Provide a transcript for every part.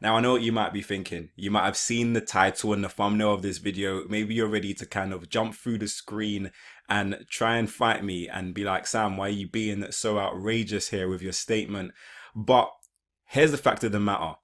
Now, I know what you might be thinking. You might have seen the title and the thumbnail of this video. Maybe you're ready to kind of jump through the screen and try and fight me and be like, Sam, why are you being so outrageous here with your statement? But here's the fact of the matter.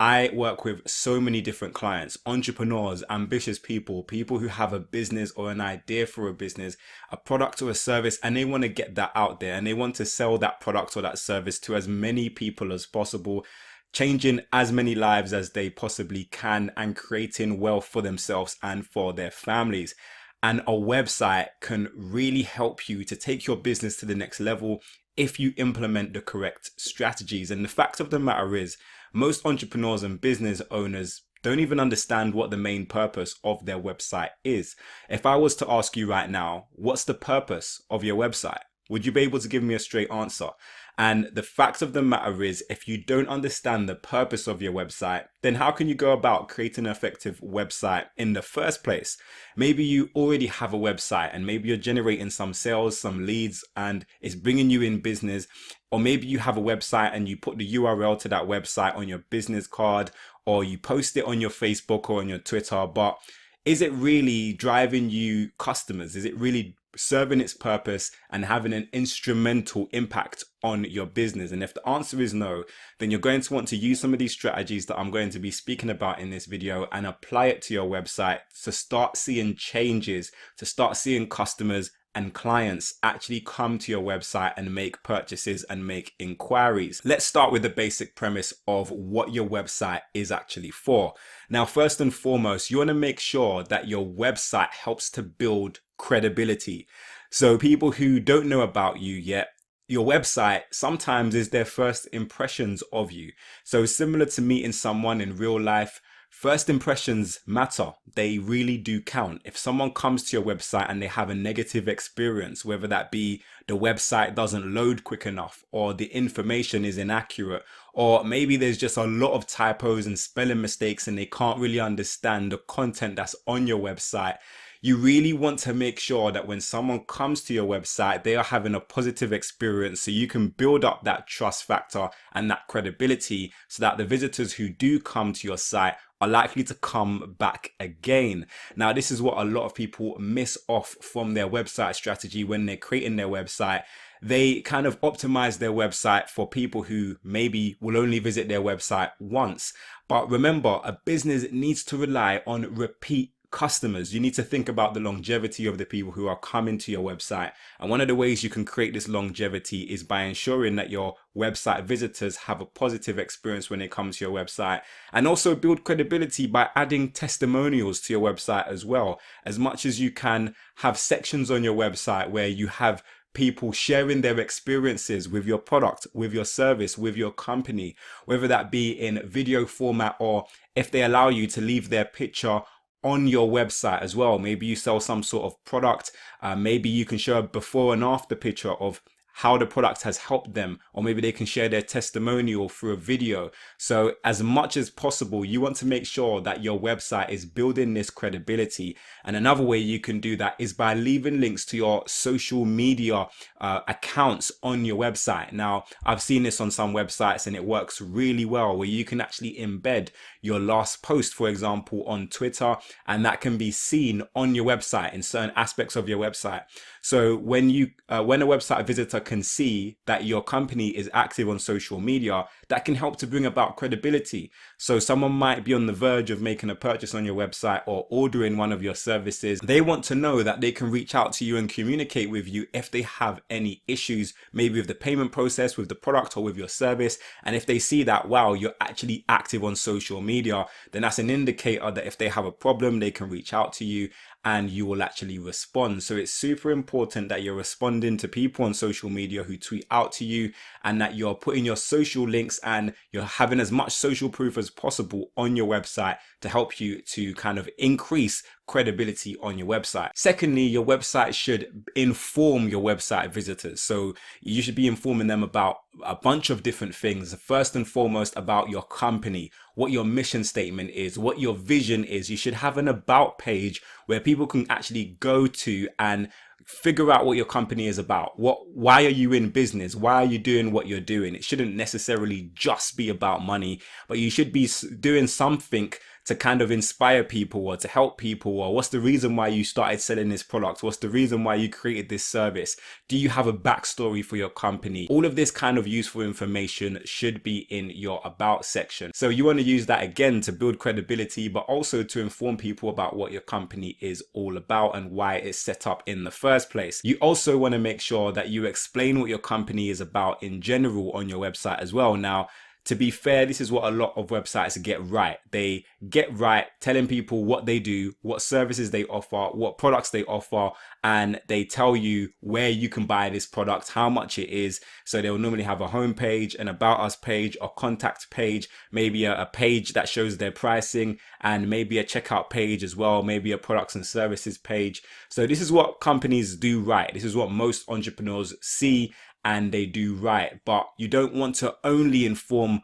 I work with so many different clients, entrepreneurs, ambitious people, people who have a business or an idea for a business, a product or a service, and they want to get that out there and they want to sell that product or that service to as many people as possible, changing as many lives as they possibly can and creating wealth for themselves and for their families. And a website can really help you to take your business to the next level if you implement the correct strategies. And the fact of the matter is, most entrepreneurs and business owners don't even understand what the main purpose of their website is. If I was to ask you right now, what's the purpose of your website? Would you be able to give me a straight answer? And the fact of the matter is, if you don't understand the purpose of your website, then how can you go about creating an effective website in the first place? Maybe you already have a website and maybe you're generating some sales, some leads, and it's bringing you in business. Or maybe you have a website and you put the URL to that website on your business card, or you post it on your Facebook or on your Twitter, but is it really driving you customers? Is it really serving its purpose and having an instrumental impact on your business? And if the answer is no, then you're going to want to use some of these strategies that I'm going to be speaking about in this video and apply it to your website to start seeing changes, to start seeing customers and clients actually come to your website and make purchases and make inquiries. Let's start with the basic premise of what your website is actually for. Now, first and foremost, you want to make sure that your website helps to build credibility. So people who don't know about you yet, your website sometimes is their first impressions of you. So similar to meeting someone in real life, first impressions matter. They really do count. If someone comes to your website and they have a negative experience, whether that be the website doesn't load quick enough, or the information is inaccurate, or maybe there's just a lot of typos and spelling mistakes and they can't really understand the content that's on your website, you really want to make sure that when someone comes to your website, they are having a positive experience, so you can build up that trust factor and that credibility so that the visitors who do come to your site are likely to come back again. Now, this is what a lot of people miss off from their website strategy when they're creating their website. They kind of optimize their website for people who maybe will only visit their website once. But remember, a business needs to rely on repeat customers. You need to think about the longevity of the people who are coming to your website. And one of the ways you can create this longevity is by ensuring that your website visitors have a positive experience when they come to your website, and also build credibility by adding testimonials to your website as well. As much as you can, have sections on your website where you have people sharing their experiences with your product, with your service, with your company, whether that be in video format or if they allow you to leave their picture on your website as well. Maybe you sell some sort of product. Maybe you can show a before and after picture of how the product has helped them, or maybe they can share their testimonial through a video. So as much as possible, you want to make sure that your website is building this credibility. And another way you can do that is by leaving links to your social media accounts on your website. Now, I've seen this on some websites and it works really well, where you can actually embed your last post, for example, on Twitter, and that can be seen on your website in certain aspects of your website. So when a website visitor can see that your company is active on social media, that can help to bring about credibility. So someone might be on the verge of making a purchase on your website or ordering one of your services. They want to know that they can reach out to you and communicate with you if they have any issues, maybe with the payment process, with the product, or with your service. And if they see that, wow, you're actually active on social media, then that's an indicator that if they have a problem, they can reach out to you and you will actually respond. So it's super important that you're responding to people on social media who tweet out to you, and that you're putting your social links and you're having as much social proof as possible on your website to help you to kind of increase credibility on your website. Secondly, your website should inform your website visitors. So you should be informing them about a bunch of different things. First and foremost, about your company, what your mission statement is, what your vision is. You should have an about page where people can actually go to and figure out what your company is about. Why are you in business? Why are you doing what you're doing? It shouldn't necessarily just be about money, but you should be doing something to kind of inspire people or to help people, or what's the reason why you started selling this product? What's the reason why you created this service? Do you have a backstory for your company? All of this kind of useful information should be in your about section. So you want to use that again to build credibility, but also to inform people about what your company is all about and why it's set up in the first place. You also want to make sure that you explain what your company is about in general on your website as well. Now, to be fair, this is what a lot of websites get right. They get right telling people what they do, what services they offer, what products they offer, and they tell you where you can buy this product, how much it is. So they'll normally have a home page, an about us page, or contact page, maybe a page that shows their pricing, and maybe a checkout page as well, maybe a products and services page. So this is what companies do right. This is what most entrepreneurs see and they do right. But you don't want to only inform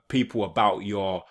people about your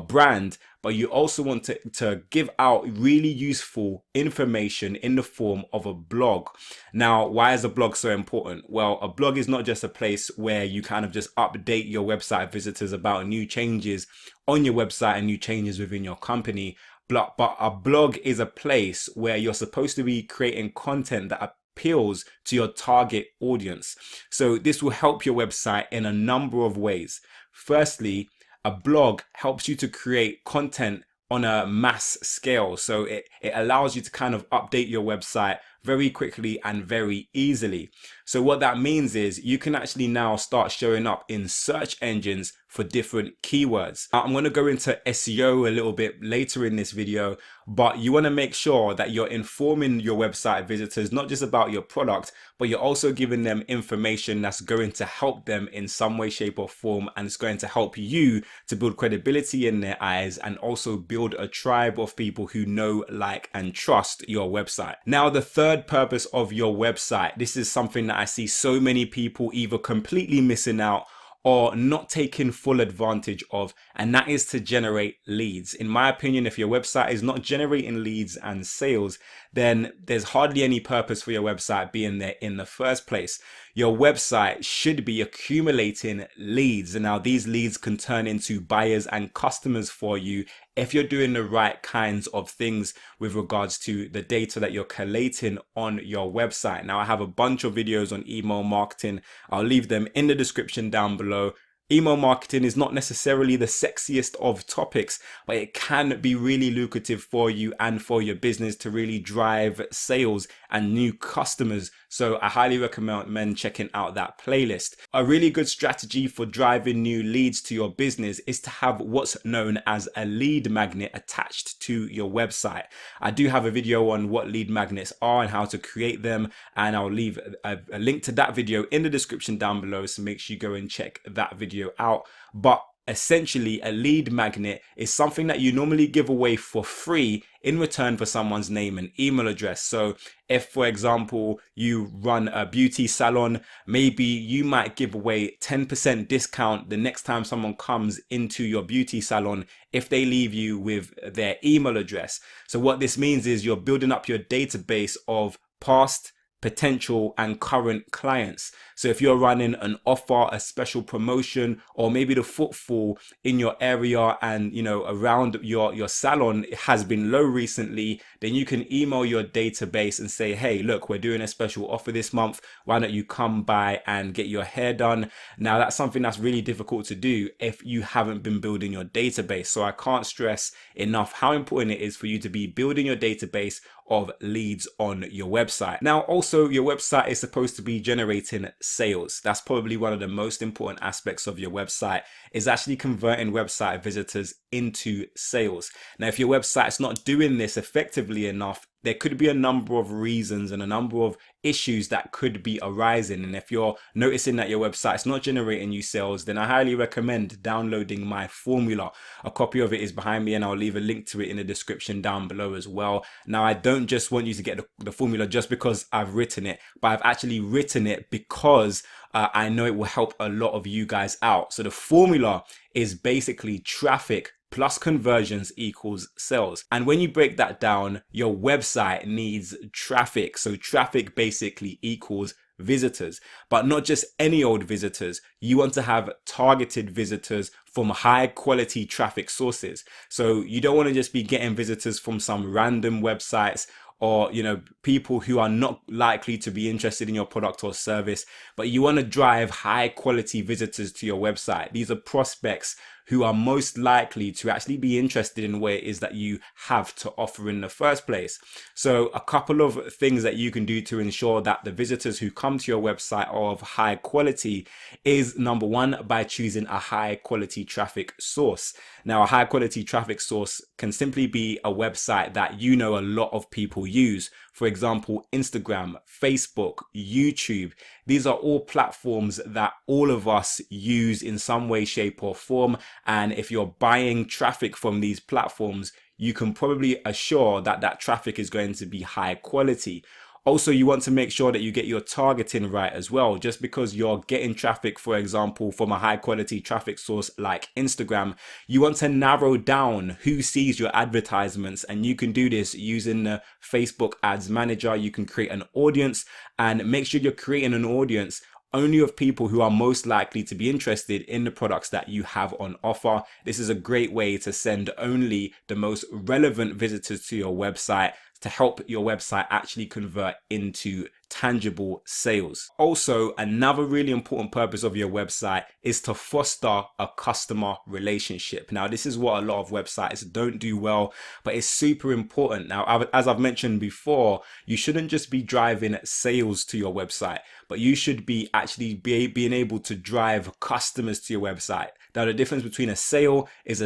brand, but you also want to give out really useful information in the form of a blog. Now, why is a blog so important? Well, a blog is not just a place where you kind of just update your website visitors about new changes on your website and new changes within your company, but a blog is a place where you're supposed to be creating content that appeals to your target audience. So this will help your website in a number of ways. Firstly, a blog helps you to create content on a mass scale. So it allows you to kind of update your website very quickly and very easily. So what that means is you can actually now start showing up in search engines for different keywords. I'm going to go into SEO a little bit later in this video, but you want to make sure that you're informing your website visitors not just about your product, but you're also giving them information that's going to help them in some way, shape, or form, and it's going to help you to build credibility in their eyes and also build a tribe of people who know, like, and trust your website. Now, the third purpose of your website, this is something that I see so many people either completely missing out or not taking full advantage of, and that is to generate leads. In my opinion, if your website is not generating leads and sales, then there's hardly any purpose for your website being there in the first place. Your website should be accumulating leads, and now these leads can turn into buyers and customers for you if you're doing the right kinds of things with regards to the data that you're collating on your website. Now, I have a bunch of videos on email marketing. I'll leave them in the description down below. Email marketing is not necessarily the sexiest of topics, but it can be really lucrative for you and for your business to really drive sales and new customers. So I highly recommend checking out that playlist. A really good strategy for driving new leads to your business is to have what's known as a lead magnet attached to your website. I do have a video on what lead magnets are and how to create them, and I'll leave a link to that video in the description down below, so make sure you go and check that video out. But essentially, a lead magnet is something that you normally give away for free in return for someone's name and email address. So if, for example, you run a beauty salon, maybe you might give away 10% discount the next time someone comes into your beauty salon if they leave you with their email address. So what this means is you're building up your database of past, potential, and current clients. So if you're running an offer, a special promotion, or maybe the footfall in your area and around your salon has been low recently, then you can email your database and say, hey, look, we're doing a special offer this month. Why don't you come by and get your hair done? Now, that's something that's really difficult to do if you haven't been building your database. So I can't stress enough how important it is for you to be building your database of leads on your website. Now, also, your website is supposed to be generating sales. That's probably one of the most important aspects of your website, is actually converting website visitors into sales. Now, if your website's not doing this effectively enough, there could be a number of reasons and a number of issues that could be arising. And if you're noticing that your website's not generating you sales, then I highly recommend downloading my formula. A copy of it is behind me, and I'll leave a link to it in the description down below as well. Now, I don't just want you to get the formula just because I've written it, but I've actually written it because I know it will help a lot of you guys out. So the formula is basically traffic plus conversions equals sales. And when you break that down, your website needs traffic. So traffic basically equals visitors, but not just any old visitors. You want to have targeted visitors from high quality traffic sources. So you don't want to just be getting visitors from some random websites, or people who are not likely to be interested in your product or service, but you want to drive high quality visitors to your website. These are prospects who are most likely to actually be interested in what it is that you have to offer in the first place. So a couple of things that you can do to ensure that the visitors who come to your website are of high quality is, number one, by choosing a high quality traffic source. Now, a high quality traffic source can simply be a website that a lot of people use. For example, Instagram, Facebook, YouTube. These are all platforms that all of us use in some way, shape, or form. And if you're buying traffic from these platforms, you can probably assure that that traffic is going to be high quality. Also, you want to make sure that you get your targeting right as well. Just because you're getting traffic, for example, from a high quality traffic source like Instagram, you want to narrow down who sees your advertisements. And you can do this using the Facebook Ads Manager. You can create an audience and make sure you're creating an audience only of people who are most likely to be interested in the products that you have on offer. This is a great way to send only the most relevant visitors to your website to help your website actually convert into tangible sales. Also, another really important purpose of your website is to foster a customer relationship. Now, this is what a lot of websites don't do well, but it's super important. Now, as I've mentioned before, you shouldn't just be driving sales to your website, but you should be actually being able to drive customers to your website. Now, the difference between a sale is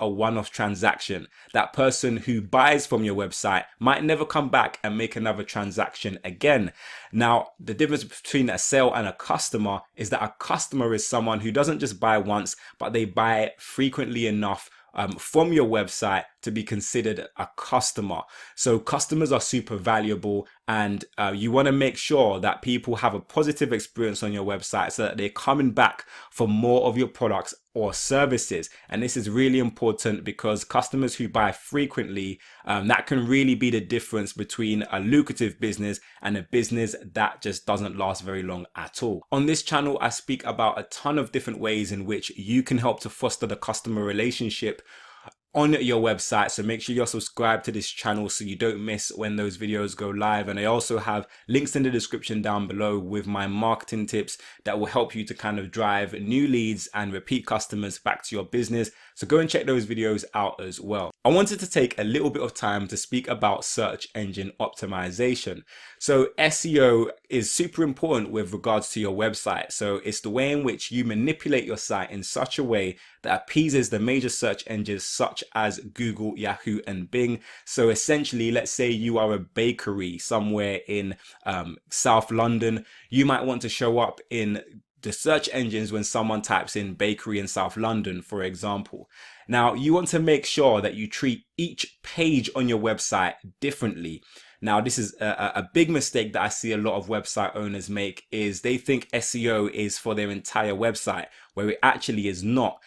a one-off transaction. That person who buys from your website might never come back and make another transaction again. Now, the difference between a sale and a customer is that a customer is someone who doesn't just buy once, but they buy frequently enough from your website to be considered a customer. So customers are super valuable, and you want to make sure that people have a positive experience on your website so that they're coming back for more of your products or services. And this is really important because customers who buy frequently, that can really be the difference between a lucrative business and a business that just doesn't last very long at all. On this channel, I speak about a ton of different ways in which you can help to foster the customer relationship on your website. So make sure you're subscribed to this channel so you don't miss when those videos go live. And I also have links in the description down below with my marketing tips that will help you to kind of drive new leads and repeat customers back to your business. So go and check those videos out as well. I wanted to take a little bit of time to speak about search engine optimization. So SEO is super important with regards to your website. So it's the way in which you manipulate your site in such a way that appeases the major search engines such as Google, Yahoo, and Bing. So essentially, let's say you are a bakery somewhere in South London. You might want to show up in the search engines when someone types in bakery in South London, for example. Now, you want to make sure that you treat each page on your website differently. Now, this is a big mistake that I see a lot of website owners make, is they think SEO is for their entire website, where it actually is not.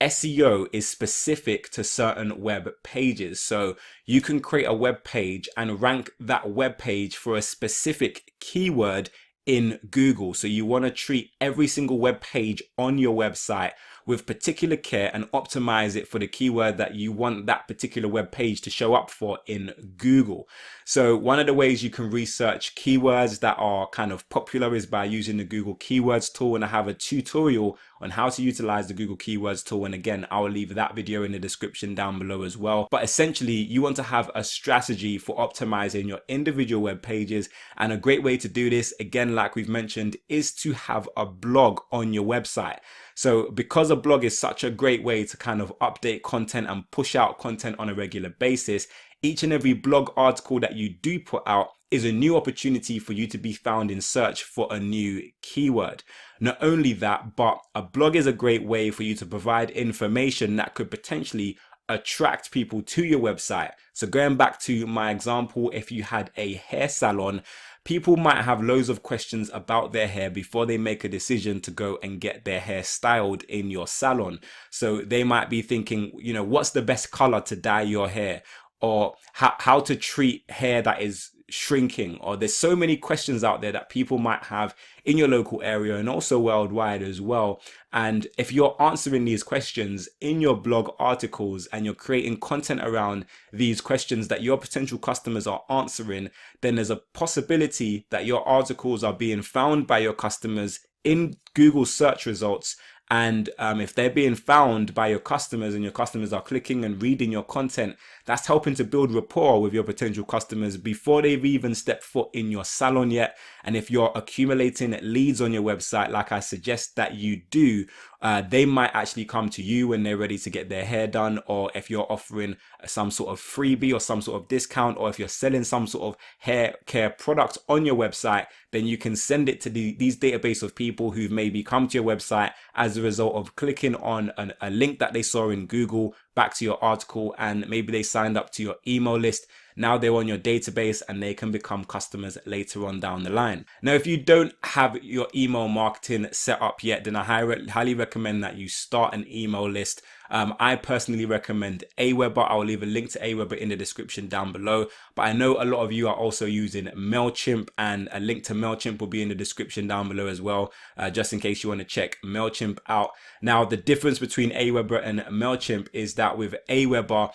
SEO is specific to certain web pages. So you can create a web page and rank that web page for a specific keyword in Google. So you want to treat every single web page on your website with particular care and optimize it for the keyword that you want that particular web page to show up for in Google. So one of the ways you can research keywords that are kind of popular is by using the Google Keywords tool. And I have a tutorial on how to utilize the Google Keywords tool. And again, I'll leave that video in the description down below as well. But essentially, you want to have a strategy for optimizing your individual web pages. And a great way to do this, again, like we've mentioned, is to have a blog on your website. So because a blog is such a great way to kind of update content and push out content on a regular basis, each and every blog article that you do put out is a new opportunity for you to be found in search for a new keyword. Not only that, but a blog is a great way for you to provide information that could potentially attract people to your website. So going back to my example, if you had a hair salon, people might have loads of questions about their hair before they make a decision to go and get their hair styled in your salon. So they might be thinking, what's the best color to dye your hair, or how to treat hair that is shrinking, or there's so many questions out there that people might have in your local area and also worldwide as well. And if you're answering these questions in your blog articles and you're creating content around these questions that your potential customers are answering, then there's a possibility that your articles are being found by your customers in Google search results. And if they're being found by your customers and your customers are clicking and reading your content, that's helping to build rapport with your potential customers before they've even stepped foot in your salon yet. And if you're accumulating leads on your website, like I suggest that you do, they might actually come to you when they're ready to get their hair done, or if you're offering some sort of freebie or some sort of discount, or if you're selling some sort of hair care product on your website, then you can send it to these database of people who've maybe come to your website as a result of clicking on a link that they saw in Google back to your article, and maybe they signed up to your email list. Now they're on your database and they can become customers later on down the line. Now, if you don't have your email marketing set up yet, then I highly recommend that you start an email list. I personally recommend Aweber. I'll leave a link to Aweber in the description down below. But I know a lot of you are also using MailChimp, and a link to MailChimp will be in the description down below as well, just in case you want to check MailChimp out. Now, the difference between Aweber and MailChimp is that with Aweber,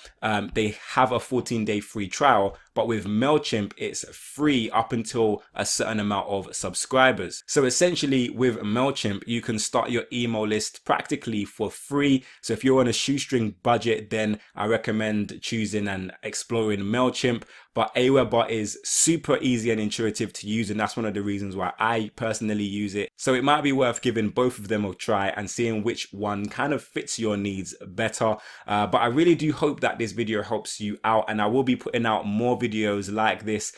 they have a 14-day free trial, but with MailChimp, it's free up until a certain amount of subscribers. So essentially with MailChimp, you can start your email list practically for free. So if you're on a shoestring budget, then I recommend choosing and exploring MailChimp. But Aweber is super easy and intuitive to use, and that's one of the reasons why I personally use it. So it might be worth giving both of them a try and seeing which one kind of fits your needs better. But I really do hope that this video helps you out, and I will be putting out more videos like this,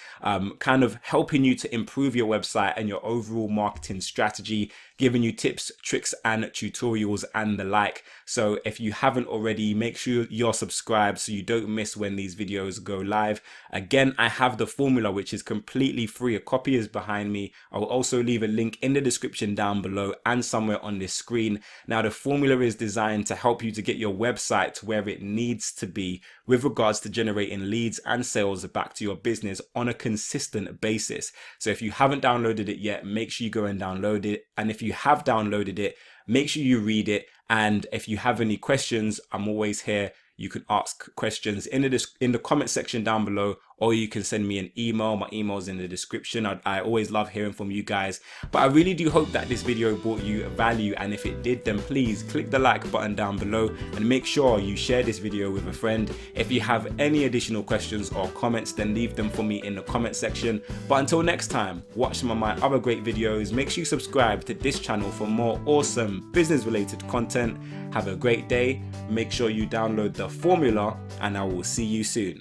kind of helping you to improve your website and your overall marketing strategy, giving you tips, tricks, and tutorials and the like. So if you haven't already, make sure you're subscribed so you don't miss when these videos go live. Again, I have the formula, which is completely free. A copy is behind me. I will also leave a link in the description down below and somewhere on this screen. Now, the formula is designed to help you to get your website to where it needs to be with regards to generating leads and sales back to your business on a consistent basis. So if you haven't downloaded it yet, make sure you go and download it. And if you have downloaded it, make sure you read it. And if you have any questions, I'm always here. You can ask questions in the comment section down below, or you can send me an email. My email is in the description. I always love hearing from you guys. But I really do hope that this video brought you value, and if it did, then please click the like button down below and make sure you share this video with a friend. If you have any additional questions or comments, then leave them for me in the comment section. But until next time, watch some of my other great videos. Make sure you subscribe to this channel for more awesome business related content. Have a great day. Make sure you download the formula, and I will see you soon.